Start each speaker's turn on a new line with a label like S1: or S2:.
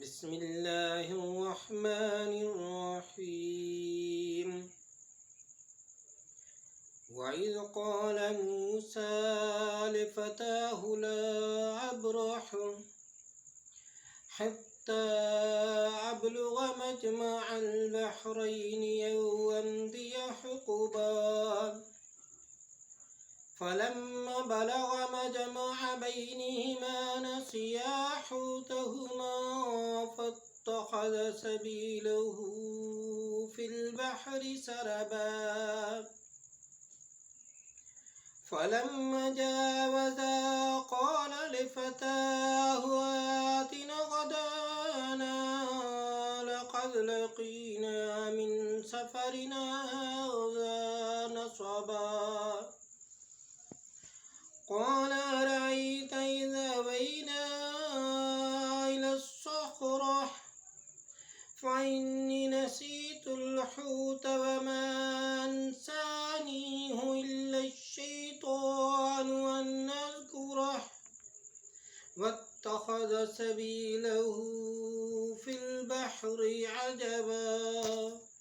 S1: بسم الله الرحمن الرحيم وإذ قال موسى لفتاه لا أبرح حتى أبلغ مجمع البحرين أو أمضي حقبا فلما بلغ مجمع بينهما نسيا حوتهما فاتخذ سبيله في البحر سربا فلما جاوزا قال لفتاه آتنا غدانا لقد لقينا من سفرنا هذا نصبا قال أرأيت إذا أوينا إلى الصخرة فإني نسيت الحوت وما أنسانيه إلا الشيطان أن أذكره واتخذ سبيله في البحر عجبا